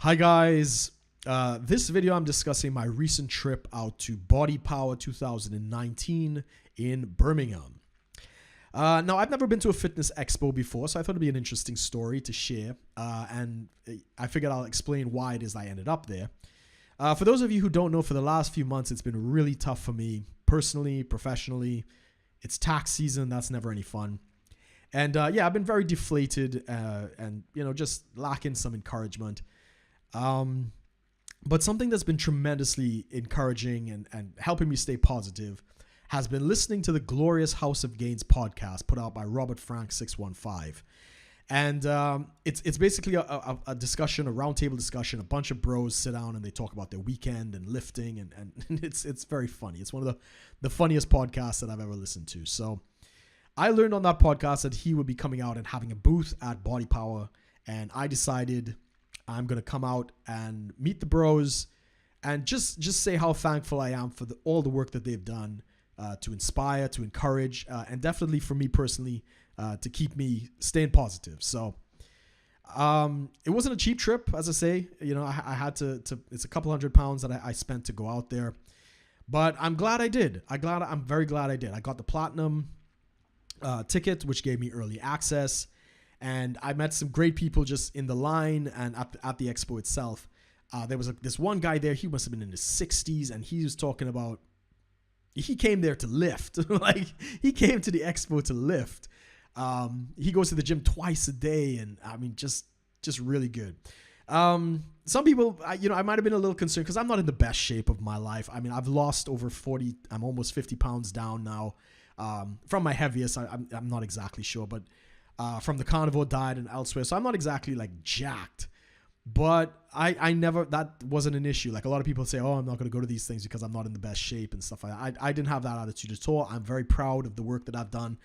Hi guys, this video I'm discussing my recent trip out to BodyPower 2019 in Birmingham. Now I've never been to a fitness expo before, so I thought it'd be an interesting story to share, and I figured I'll explain why it is I ended up there. For those of you who don't know, for the last few months it's been really tough for me, personally, professionally. It's tax season, that's never any fun. And yeah, I've been very deflated and just lacking some encouragement. But something that's been tremendously encouraging and helping me stay positive has been listening to the glorious House of Gainz podcast put out by Robert Frank 615. And it's basically a discussion, a roundtable discussion. A bunch of bros sit down and they talk about their weekend and lifting, and it's very funny. It's one of the funniest podcasts that I've ever listened to. So I learned on that podcast that he would be coming out and having a booth at BodyPower, and I decided I'm going to come out and meet the bros and just say how thankful I am for all the work that they've done to inspire, to encourage, and definitely for me personally to keep me staying positive. So it wasn't a cheap trip, as I say. I had to it's a couple £100 that I spent to go out there. But I'm glad I did. I'm very glad I did. I got the platinum ticket, which gave me early access. And I met some great people just in the line and at the expo itself. There was this one guy there. He must have been in his 60s, and he was talking about he came there to lift. Like, he came to the expo to lift. He goes to the gym twice a day, and I mean, just really good. Some people, I might have been a little concerned because I'm not in the best shape of my life. I mean, I've lost over 40. I'm almost 50 pounds down now. From my heaviest, I'm not exactly sure, but from the carnivore diet and elsewhere. So I'm not exactly like jacked, but I never, that wasn't an issue. Like, a lot of people say, oh, I'm not going to go to these things because I'm not in the best shape and stuff like that. I didn't have that attitude at all. I'm very proud of the work that I've done.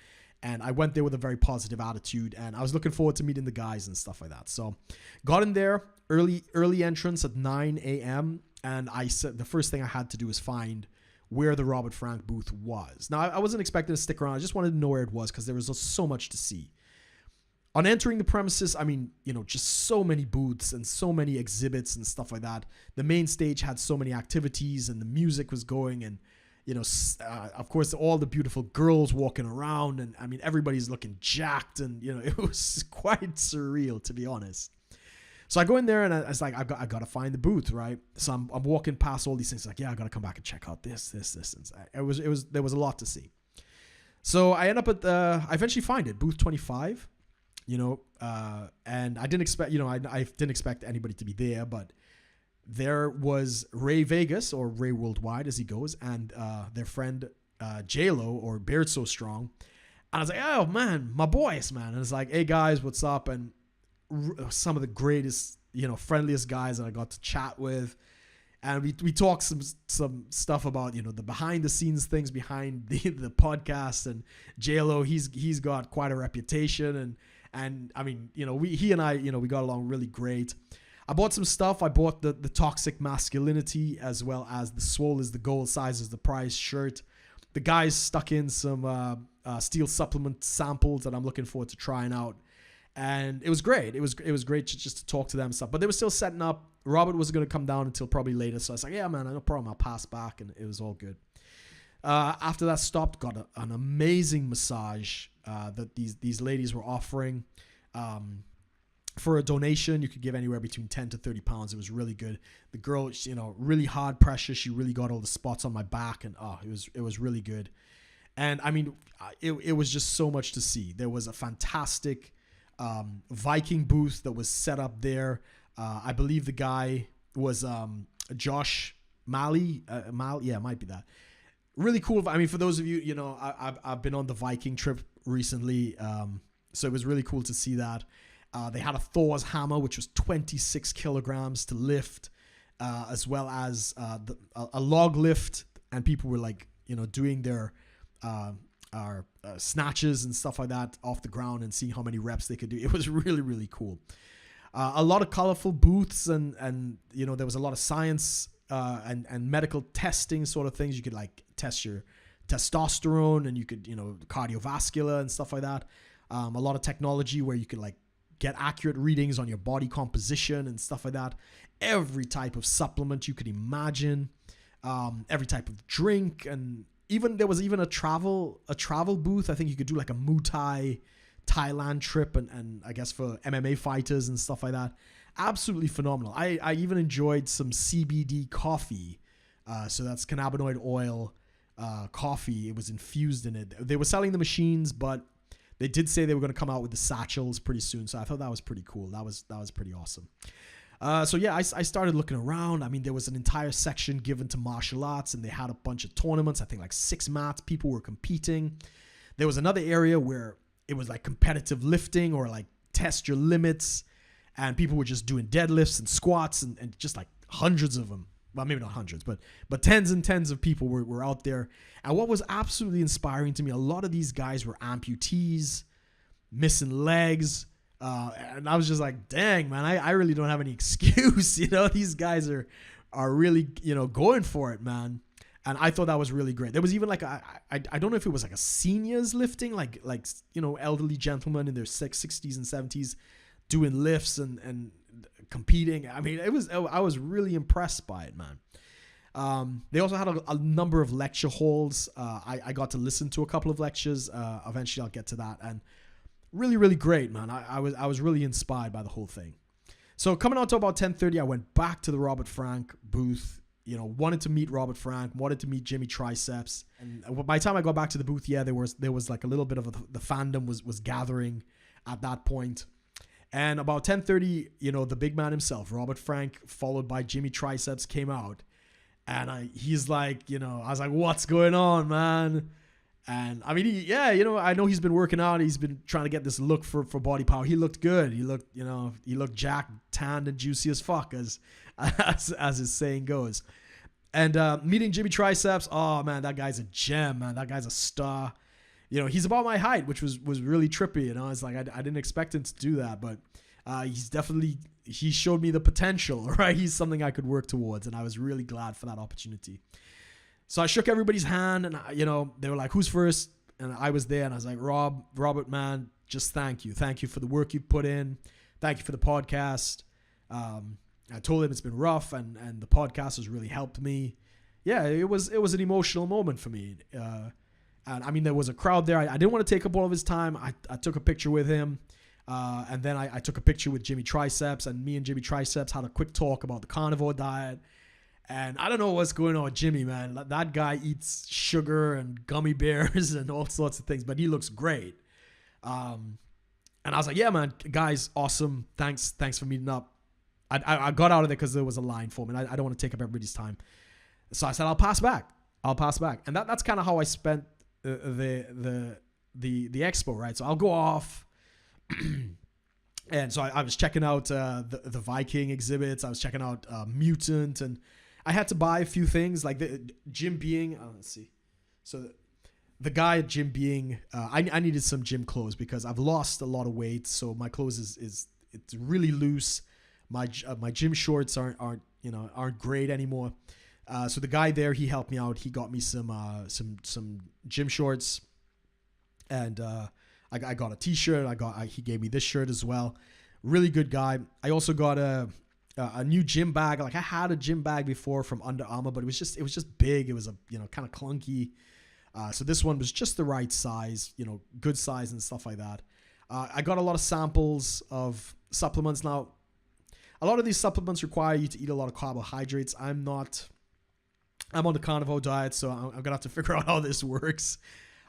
And I went there with a very positive attitude, and I was looking forward to meeting the guys and stuff like that. So got in there, early entrance at 9 a.m. And I said, the first thing I had to do was find where the Robert Frank booth was. Now, I wasn't expecting to stick around. I just wanted to know where it was because there was just so much to see. On entering the premises, I mean, just so many booths and so many exhibits and stuff like that. The main stage had so many activities, and the music was going, and, of course, all the beautiful girls walking around, and I mean, everybody's looking jacked, and, it was quite surreal, to be honest. So I go in there, and I was like, I got to find the booth, right? So I'm walking past all these things, like, yeah, I got to come back and check out this. And there was a lot to see. So I end up I eventually find it, booth 25. And I didn't expect, I didn't expect anybody to be there, but there was Ray Vegas, or Ray Worldwide as he goes, and their friend J-Lo, or Beard So Strong. And I was like, oh man, my boys, man. And it's like, hey guys, what's up? And some of the greatest, friendliest guys that I got to chat with. And we talked some stuff about, the behind the scenes things behind the podcast. And J-Lo, he's got quite a reputation, and I mean, he and I, we got along really great. I bought some stuff. I bought the Toxic Masculinity, as well as the Swole is the Goal, Size is the Prize shirt. The guys stuck in some steel supplement samples that I'm looking forward to trying out. And it was great. It was great just to talk to them and stuff. But they were still setting up. Robert was going to come down until probably later. So I was like, yeah, man, no problem. I'll pass back. And it was all good. After that stopped, got an amazing massage that these ladies were offering. For a donation, you could give anywhere between 10 to 30 pounds. It was really good. The girl, really hard pressure. She really got all the spots on my back, and it was really good. And I mean, it was just so much to see. There was a fantastic Viking booth that was set up there. I believe the guy was Josh Malley. Yeah, it might be that. Really cool. I mean, for those of you, I've been on the Viking trip recently, so it was really cool to see that. They had a Thor's hammer, which was 26 kilograms to lift, as well as a log lift, and people were like, doing their snatches and stuff like that off the ground and seeing how many reps they could do. It was really, really cool. A lot of colorful booths, and there was a lot of science and medical testing sort of things. You could like test your testosterone, and you could, cardiovascular and stuff like that. A lot of technology where you could like get accurate readings on your body composition and stuff like that. Every type of supplement you could imagine, every type of drink, and there was even a travel booth. I think you could do like a Muay Thai Thailand trip, and I guess for MMA fighters and stuff like that. Absolutely phenomenal. I even enjoyed some CBD coffee. So that's cannabinoid oil coffee. It was infused in it. They were selling the machines, but they did say they were going to come out with the satchels pretty soon. So I thought that was pretty cool. That was pretty awesome. So yeah, I started looking around. I mean, there was an entire section given to martial arts, and they had a bunch of tournaments. I think like 6 mats. People were competing. There was another area where it was like competitive lifting or like test your limits, and people were just doing deadlifts and squats and just like hundreds of them. Well, maybe not hundreds, but tens and tens of people were out there. And what was absolutely inspiring to me, a lot of these guys were amputees, missing legs. And I was just like, dang, man, I really don't have any excuse. These guys are really, going for it, man. And I thought that was really great. There was even like, I don't know if it was like a seniors lifting, like elderly gentlemen in their 60s and 70s doing lifts and competing. I mean, I was really impressed by it, man. They also had a number of lecture halls. I got to listen to a couple of lectures. Eventually I'll get to that. And really, really great, man. I was really inspired by the whole thing. So coming on to about 10:30, I went back to the Robert Frank booth, wanted to meet Robert Frank, wanted to meet Jimmy Triceps. And by the time I got back to the booth, yeah, there was like a little bit of the fandom was gathering at that point. And about 10:30, the big man himself, Robert Frank, followed by Jimmy Triceps, came out. And he's like, I was like, what's going on, man? And I mean, I know he's been working out. He's been trying to get this look for BodyPower. He looked good. He looked jacked, tanned, and juicy as fuck, as his saying goes. And meeting Jimmy Triceps, oh man, that guy's a gem, man. That guy's a star. He's about my height, which was really trippy. It's like I didn't expect him to do that, but he showed me the potential, right? He's something I could work towards, and I was really glad for that opportunity. So I shook everybody's hand, and they were like, "Who's first?" And I was there, and I was like, "Robert, man, just thank you for the work you put in. Thank you for the podcast." I told him it's been rough, and the podcast has really helped me. Yeah, it was an emotional moment for me. And I mean, there was a crowd there. I didn't want to take up all of his time. I took a picture with him. And then I took a picture with Jimmy Triceps, and me and Jimmy Triceps had a quick talk about the carnivore diet. And I don't know what's going on with Jimmy, man. That guy eats sugar and gummy bears and all sorts of things, but he looks great. And I was like, yeah, man, guys, awesome. Thanks for meeting up. I got out of there because there was a line for me. And I don't want to take up everybody's time. So I said, I'll pass back. And that's kind of how I spent the expo, right? So I'll go off. And so I was checking out the Viking exhibits. I was checking out Mutant, and I had to buy a few things like the Jim Being. Let's see. So the guy at Jim Being, I needed some gym clothes because I've lost a lot of weight. So my clothes it's really loose. My gym shorts aren't great anymore. So the guy there, he helped me out. He got me some gym shorts, and I got a t-shirt. He gave me this shirt as well. Really good guy. I also got a new gym bag. Like I had a gym bag before from Under Armour, but it was just big. It was kind of clunky. So this one was just the right size, good size and stuff like that. I got a lot of samples of supplements. Now, a lot of these supplements require you to eat a lot of carbohydrates. I'm on the carnivore diet, so I'm going to have to figure out how this works.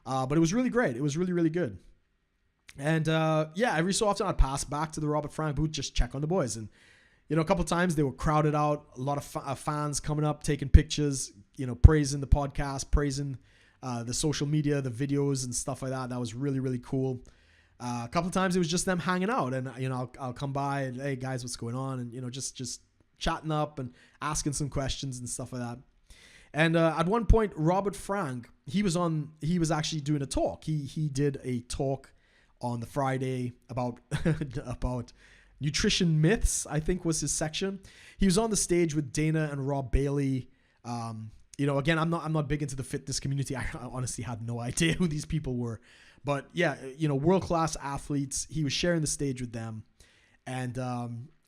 But it was really great. It was really, really good. And every so often I'd pass back to the Robert Frank booth, just check on the boys. And, a couple of times they were crowded out, a lot of fans coming up, taking pictures, praising the podcast, praising the social media, the videos and stuff like that. That was really, really cool. A couple of times it was just them hanging out, and, I'll come by and, hey guys, what's going on? And, just chatting up and asking some questions and stuff like that. And at one point, Robert Frank, he was actually doing a talk. He did a talk on the Friday about nutrition myths, I think was his section. He was on the stage with Dana and Rob Bailey. Again, I'm not big into the fitness community. I honestly had no idea who these people were. But yeah, world-class athletes. He was sharing the stage with them. And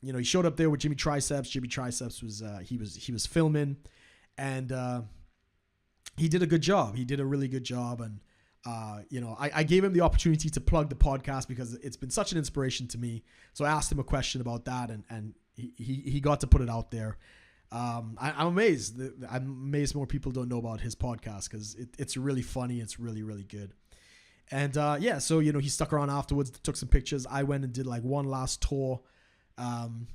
you know, he showed up there with Jimmy Triceps. Jimmy Triceps was he was filming, and he did a good job. He did a really good job. And you know, I gave him the opportunity to plug the podcast because it's been such an inspiration to me. So I asked him a question about that, and he got to put it out there. I'm amazed. I'm amazed more people don't know about his podcast because it's really funny. It's really, really good. And yeah, so, you know, he stuck around afterwards, took some pictures. I went and did like one last tour. And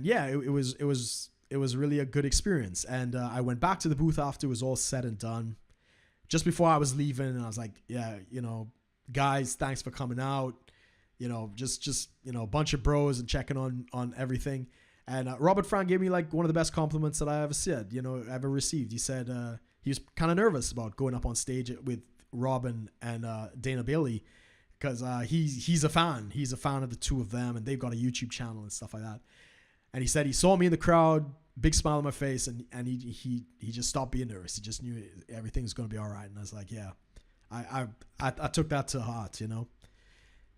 yeah, it was really a good experience. And I went back to the booth after it was all said and done. Just before I was leaving, and I was like, yeah, you know, guys, thanks for coming out. You know, just you know, a bunch of bros and checking on everything. And Robert Frank gave me like one of the best compliments that I ever said, you know, ever received. He said he was kind of nervous about going up on stage with Robin and Dana Bailey because he's a fan. He's a fan of the two of them, and they've got a YouTube channel and stuff like that. And he said he saw me in the crowd, big smile on my face, and he just stopped being nervous. He just knew everything's going to be all right. And I was like, yeah, I took that to heart, you know.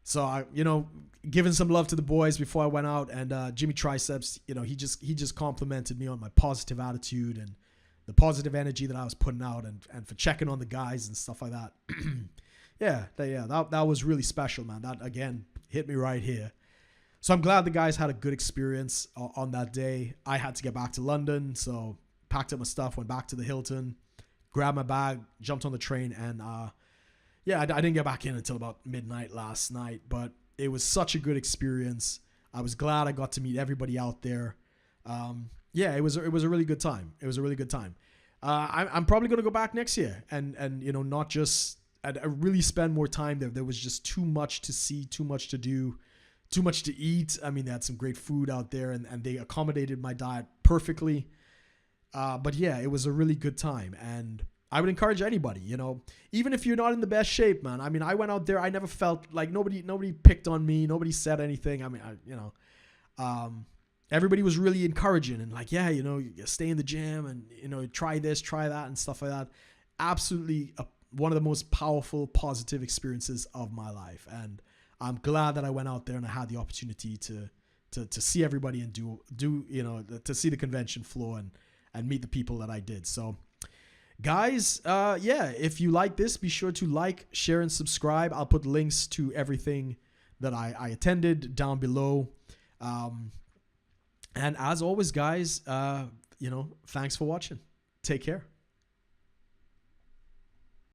So I, you know, giving some love to the boys before I went out, and Jimmy Triceps, you know, he just complimented me on my positive attitude and the positive energy that I was putting out, and for checking on the guys and stuff like that. That was really special, man. That again hit me right here. So I'm glad the guys had a good experience on that day. I had to get back to London, so packed up my stuff, went back to the Hilton, grabbed my bag, jumped on the train, and yeah, I didn't get back in until about midnight last night, but it was such a good experience. I was glad I got to meet everybody out there. Yeah, it was a really good time. It was a really good time. I'm probably going to go back next year and you know, not just, I really spend more time there. There was just too much to see, too much to do, too much to eat. I mean, they had some great food out there, and they accommodated my diet perfectly. But yeah, it was a really good time, and I would encourage anybody, you know, even if you're not in the best shape, man. I mean, I went out there, I never felt like nobody picked on me. Nobody said anything. I mean, you know, everybody was really encouraging and like, yeah, you know, you stay in the gym and, you know, try this, try that and stuff like that. Absolutely one of the most powerful, positive experiences of my life. And I'm glad that I went out there and I had the opportunity to see everybody and do, you know, to see the convention floor and meet the people that I did. So, guys, yeah, if you like this, be sure to like, share, and subscribe. I'll put links to everything that I attended down below. And as always, guys, you know, thanks for watching. Take care.